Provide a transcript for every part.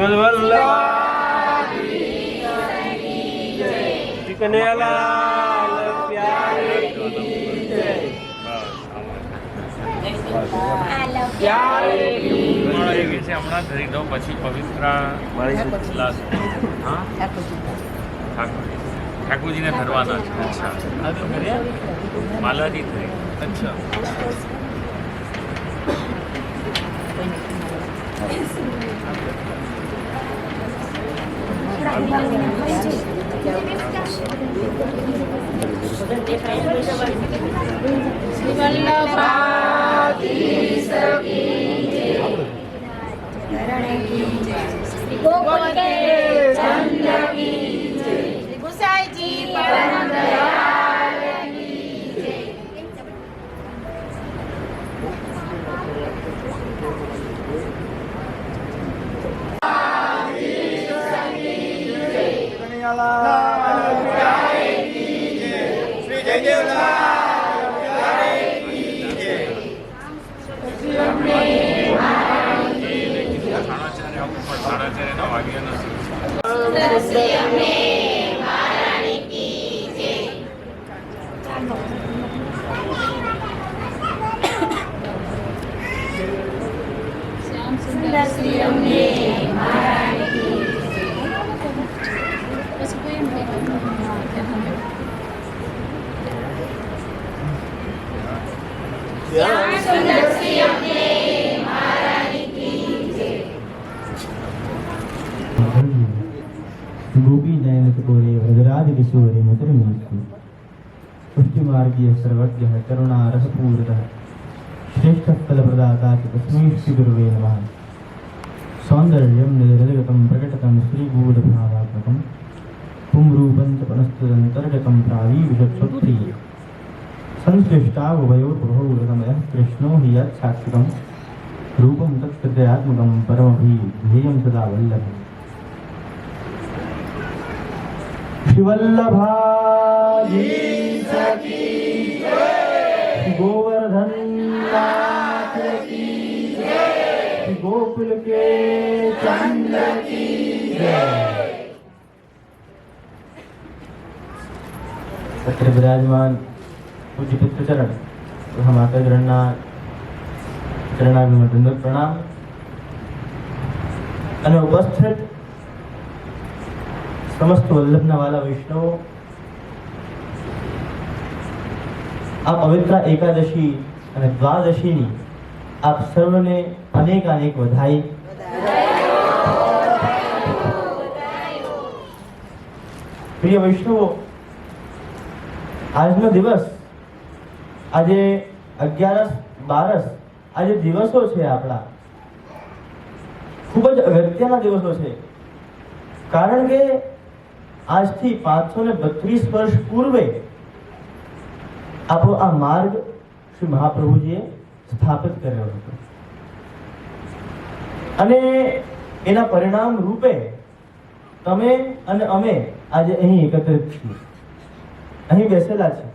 શ્રીમદ વલ્લભ કનૈયાલાલ પ્યારે કી જય. હમણાં ધરી દો પછી પવિત્ર ઠાકોરજીને ધરવાના છે. અચ્છા, માલાજી થઈ. અચ્છા, गोपी नयन कोरे व्रजराज किशोरे मधुर मीठे पुष्टि मार्गीय सर्वज्ञ करुणा रसपूर्णः श्रेष्ठ फल प्रदाता तस्मै श्री गुरुवे नमः. सौंदर्यं निरजगतं प्रकटतं श्रीगूढभावात्मकं पुंरूपं च पुनस्तदन्तर्गतं प्रावीविषक्षोत्ति संश्लिष्टावयोर्भवोरगमयः कृष्णो हि यत्साक्षिकं रूपं तत्कृतयात्मकं परमभिधेयं सदा वल्लभम्. श्रीवल्लभाजी की जय, गोवर्धन नाथ की जय, गोकुल के चंद की जय. अत्र विराजमान पूज्य पितृचरण तथा माता चरणाभिवंदन प्रणाम અને ઉપસ્થિત समस्त वल्लभना वाला वैष्णव आ पवित्र एकादशी અને દ્વાદશીની આપ સર્વને અનેક અનેક વધાઈ. પ્રિય વૈષ્ણવો, આજનો દિવસ આજે 11 12 આ જે દિવસો છે આપણા ખૂબ જ અગત્યના દિવસો છે. કારણ કે આજથી 532 વર્ષ પૂર્વે આપણો આ માર્ગ શ્રી મહાપ્રભુજીએ સ્થાપિત કર્યો હતો અને એના પરિણામ રૂપે તમે અને અમે આજે અહીં એકત્રિત છીએ, અહીં બેસેલા છે.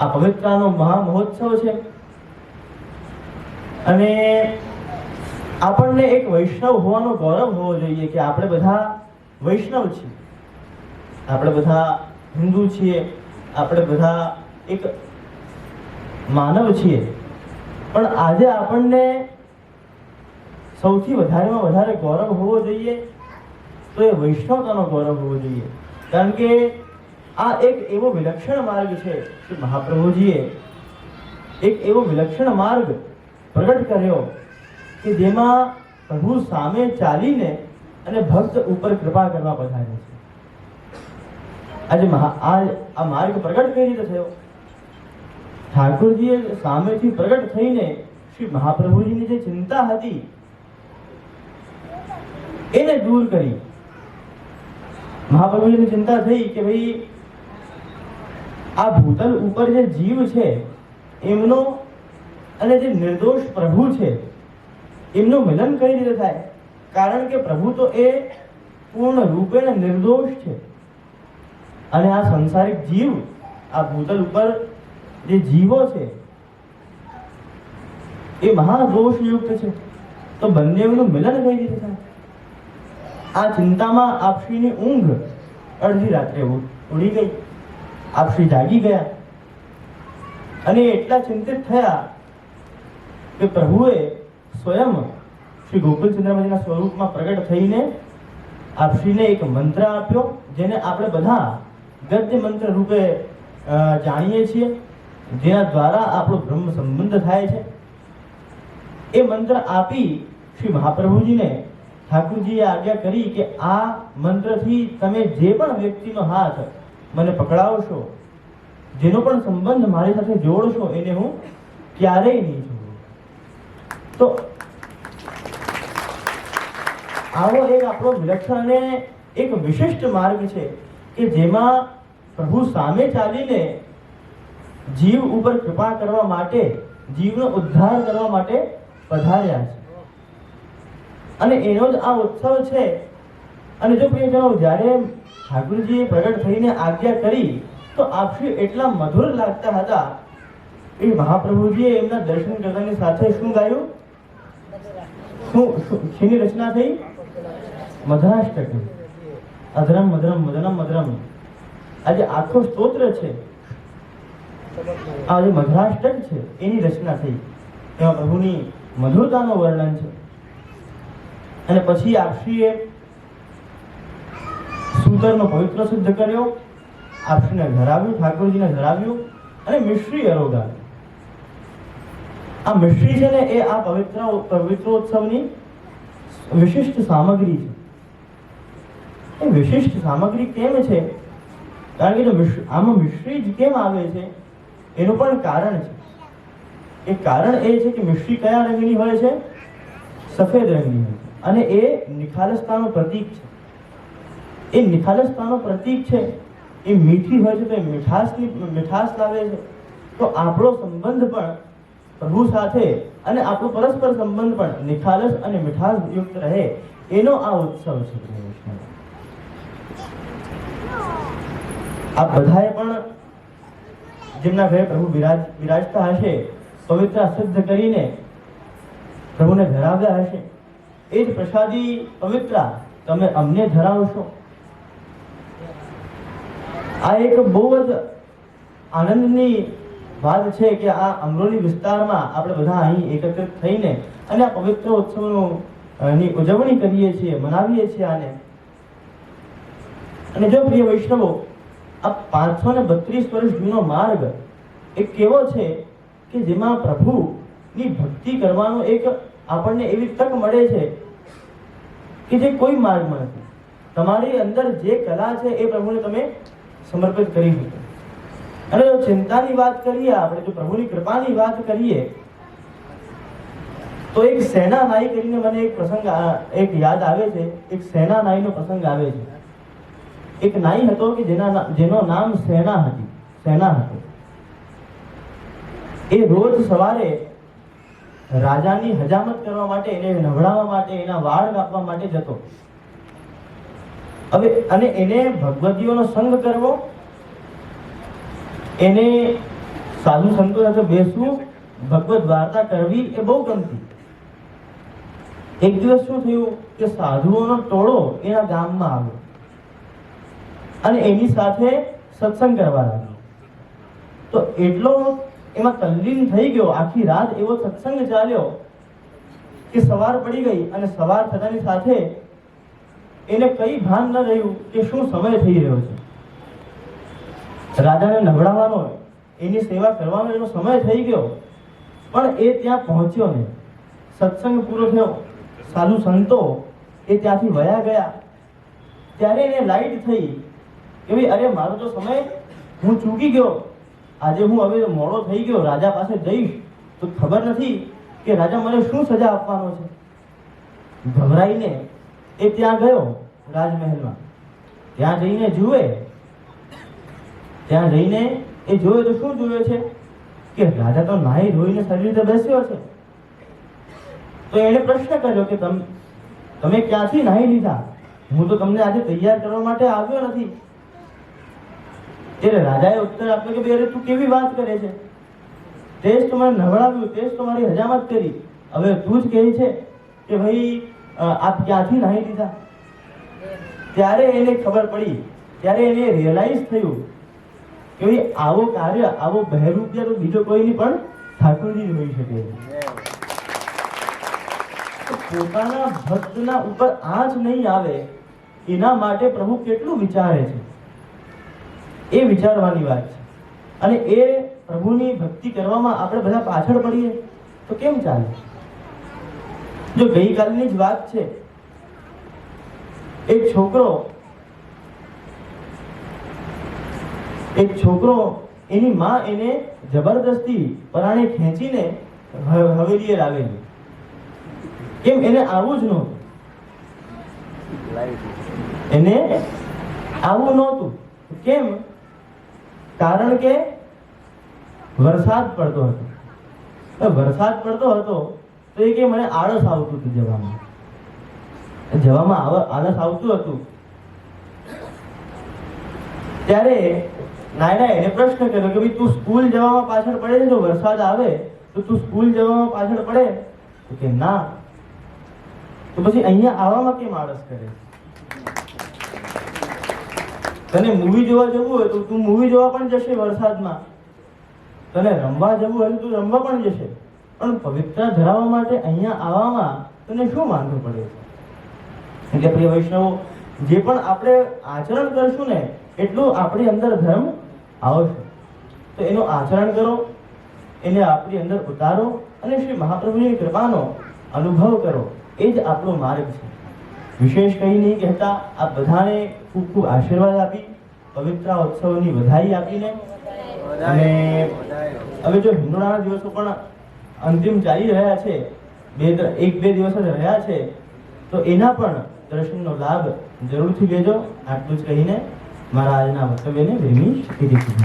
આ પવિત્રનો મહા મહોત્સવ છે અને આપણને એક વૈષ્ણવ હોવાનો ગૌરવ હોવો જોઈએ કે આપણે બધા વૈષ્ણવ છીએ, આપણે બધા હિન્દુ છીએ, આપણે બધા એક માનવ છીએ. પણ આજે આપણને સૌથી વધારેમાં વધારે ગૌરવ હોવો જોઈએ તો એ વૈષ્ણવતાનો ગૌરવ હોવો જોઈએ. કારણ કે આ એક એવો વિલક્ષણ માર્ગ છે કે મહાપ્રભુજીએ એક એવો વિલક્ષણ માર્ગ પ્રગટ કર્યો કે જેમાં પ્રભુ સામે ચાલીને અને ભક્ત ઉપર કૃપા કરવા પધારે છે. આજે આ માર્ગ પ્રગટ કઈ રીતે થયો? ઠાકોરજીએ સામેથી પ્રગટ થઈને શ્રી મહાપ્રભુજીની જે ચિંતા હતી એને દૂર કરી. મહાપ્રભુજીની ચિંતા થઈ કે ભાઈ આ ભૂતલ ઉપર જે જીવ છે એમનો અને જે નિર્દોષ પ્રભુ છે એમનું મિલન કઈ રીતે થાય? કારણ કે પ્રભુ તો એ પૂર્ણ રૂપે નિર્દોષ છે અને આ સંસારિક જીવ, આ ભૂતલ ઉપર જે જીવો છે એ મહાદોષયુક્ત છે. તો બંનેનું મિલન કઈ રીતે થાય? આ ચિંતામાં આપશ્રીની ઊંઘ અડધી રાત્રે ઉડી ગઈ. આપશ્રી જાગી ગયા અને એટલા ચિંતિત થયા કે પ્રભુએ સ્વયં શ્રી ગોકુલચંદ્રમાજીના સ્વરૂપમાં પ્રગટ થઈને આપશ્રીને એક મંત્ર આપ્યો, જેને આપણે બધા ગદ્ય મંત્ર રૂપે જાણીએ છીએ, જેના દ્વારા આપણો બ્રહ્મ સંબંધ થાય છે. એ મંત્ર આપી શ્રી મહાપ્રભુજીને ઠાકુરજીએ આજ્ઞા કરી કે આ મંત્રથી તમે જે પણ વ્યક્તિનો હાથ મને પકડાવશો, જેનો પણ સંબંધ મારી સાથે જોડશો, એને હું ક્યારેય નહીં છોડું. તો આવો એક આપણો વિલક્ષણ અને એક વિશિષ્ટ માર્ગ છે કે જેમાં પ્રભુ સામે ચાલીને જીવ ઉપર કૃપા કરવા માટે, જીવનો ઉદ્ધાર કરવા માટે પધાર્યા છે. અને એનો જ આ ઉત્સવ છે. અને જો પ્રિયજનો, જ્યારે ઠાકુરજીએ પ્રગટ થઈને આજ્ઞા કરી તો આપશ્રી એટલા મધુર લાગતા હતા. એ મહાપ્રભુજીએ એમના દર્શન કરતાની સાથે શું ગાયું? શેની રચના થઈ? મધરાષ્ટક. અધરમ મધરમ મદનમ મધરમ. આજે આખો સ્તોત્ર છે, આ જે મધરાષ્ટક છે એની રચના થઈ. એમાં પ્રભુની મધુરતાનું વર્ણન છે. અને પછી આપશ્રીએ સૂતરનો પવિત્ર શુદ્ધ કર્યો, આપશ્રીને ધરાવ્યું, ઠાકોરજીને ધરાવ્યું અને મિશ્રી અરોગાવ્યું. આ મિશ્રી છે ને, એ આ પવિત્રોત્સવની વિશિષ્ટ સામગ્રી છે. એ વિશિષ્ટ સામગ્રી કેમ છે? કારણ કે જો આમાં મિશ્રી જ કેમ આવે છે એનું પણ કારણ છે. એ કારણ એ છે કે મિશ્રી કયા રંગની હોય છે? સફેદ રંગની હોય છે. અને એ નિખાલસતાનું પ્રતીક છે. એ નિખાલસતાનું પ્રતીક છે. એ મીઠી હોય છે તો એ મીઠાશ લાવે છે. તો આપણો સંબંધ પણ પ્રભુ સાથે અને આપણો પરસ્પર સંબંધ પણ નિખાલસ અને મીઠાશ યુક્ત રહે, એનો આ ઉત્સવ છે. આ બધાએ પણ જેમના ઘરે પ્રભુ બિરાજતા હશે, પવિત્ર સિદ્ધ કરીને પ્રભુને ધરાવ્યા હશે, એ જ પ્રસાદી પવિત્ર તમે અમને ધરાવશો. આ એક બહુ જ આનંદની વાત છે કે આ અમરોલી વિસ્તારમાં આપણે બધા અહીં એકત્રિત થઈને અને આ પવિત્ર ઉત્સવની ઉજવણી કરીએ છીએ, મનાવીએ છીએ આને. અને જો પ્રિય વૈષ્ણવો, આ 532 વર્ષ જૂનો માર્ગ એ કેવો છે કે જેમાં પ્રભુની ભક્તિ કરવાનો એક આપણને એવી તક મળે છે કે જે કોઈ માર્ગમાં નથી. તમારી અંદર જે કલા છે એ પ્રભુને તમે સમર્પિત કરી શકો. અને જો ચિંતાની વાત કરીએ આપણે, જો પ્રભુની કૃપાની વાત કરીએ તો એક સેના નાઈ કરીને મને એક પ્રસંગ એક યાદ આવે છે. એક સેના નાઈનો પ્રસંગ આવે છે. એક નાઈ હતો કે જેનો નામ સેના હતો. એ રોજ સવારે રાજાની હજામત કરવા માટે, એને નવડાવવા માટે, એના વાળ કાપવા માટે જતો. હવે અને એને ભગવતીઓનો સંગ કરવો, એને સાધુ સંતો સાથે બેસવું, ભગવત વાર્તા કરવી એ બહુ ગમતી. એક દિવસ શું થયું કે સાધુઓનો ટોળો એના ગામમાં આવ્યો અને એની સાથે સત્સંગ કરવા લાગ્યો. તો એટલો એમાં તલ્લીન થઈ ગયો, આખી રાત એવો સત્સંગ ચાલ્યો કે સવાર પડી ગઈ. અને સવાર થતાની સાથે એને કઈ ભાન ન રહ્યું કે શું સમય થઈ રહ્યો છે. રાજાને નવડાવવાનો, એની સેવા કરવાનો એનો સમય થઈ ગયો, પણ એ ત્યાં પહોંચ્યો નહીં. સત્સંગ પૂરો થયો, સાધુ સંતો એ ત્યાંથી વયા ગયા. ત્યારે એને લાઈટ થઈ કે ભાઈ, અરે મારો તો સમય હું ચૂકી ગયો, આજે હું હવે મોડો થઈ ગયો, રાજા પાસે જઈશ તો ખબર નથી કે રાજા મને શું સજા આપવાનો છે. ગભરાઈને એ ત્યાં ગયો રાજમહેલમાં. ત્યાં જઈને એ જોયો તો શું જોયો છે કે રાજા તો નાહી ધોઈને સારી રીતે બેસ્યો છે. તો એને પ્રશ્ન કર્યો કે તમે ક્યાંથી નાહી લીધા? હું તો તમને આજે તૈયાર કરવા માટે આવ્યો નથી. ત્યારે રાજાએ ઉત્તર આપ્યો કે ભાઈ, તું કેવી વાત કરે છે? તે જ તો મને નવડાવ્યું, તે જ તો મારી હજામત કરી. હવે તું જ કહે છે કે ભાઈ આપ ક્યાંથી નાહી દીધા? ત્યારે એને ખબર પડી, ત્યારે એને રિયલાઇઝ થયું કે ભાઈ આવો કાર્ય, આવો બહેરૂપિયા તો બીજો કોઈ નહીં પણ ઠાકોરજી જ હોઈ શકે. પોતાના ભક્તના ઉપર આંચ નહીં આવે એના માટે પ્રભુ કેટલું વિચારે છે, એ વિચારવાની વાત છે. અને એ પ્રભુની ભક્તિ કરવામાં આપણે બધા પાછળ પડીએ તો કેમ ચાલે? જો ગઈકાલની જ વાત છે, એક છોકરો એની માં એને જબરદસ્તી પરાણે ખેંચીને હવેલીએ લાવેલી. કેમ? એને આવું જ નહોતું, એને આવું નહોતું. કેમ? કારણ કે વરસાદ પડતો હતો. વરસાદ પડતો હતો તો એ કે મને આળસ આવતું હતું જવામાં આળસ આવતું હતું. ત્યારે નાયના એને પ્રશ્ન કર્યો કે ભાઈ તું સ્કૂલ જવામાં પાછળ પડે છે, જો વરસાદ આવે તો તું સ્કૂલ જવામાં પાછળ પડે? તો કે ના. તો પછી અહીંયા આવવામાં કેમ આળસ કરે? તને મૂવી જોવા જવું હોય તો તું મૂવી જોવા પણ જશે વરસાદમાં, તને રમવા જવું હોય તો તું રમવા પણ જશે, પણ પવિત્ર ધરાવવા માટે અહીંયા આવવામાં તને શું વાંધો પડે છે? એટલે પ્રિય વૈષ્ણવો, જે પણ આપણે આચરણ કરશું ને એટલું આપણી અંદર ધર્મ આવશે. તો એનું આચરણ કરો, એને આપણી અંદર ઉતારો અને શ્રી મહાપ્રભુની કૃપાનો અનુભવ કરો. એ જ આપણો માર્ગ છે. વિશેષ કંઈ નહીં કહેતા, આ બધાને ખૂબ ખૂબ આશીર્વાદ આપી, પવિત્ર ઉત્સવની વધાઈ આપીને, અને હવે જો હિંડોળાના દિવસો પણ અંતિમ ચાલી રહ્યા છે, 1-2 દિવસ જ રહ્યા છે, તો એના પણ દર્શનનો લાભ જરૂરથી લેજો. આટલું જ કહીને મારા આજના વક્તવ્યને વિરમી વિધિ છું.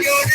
Yeah.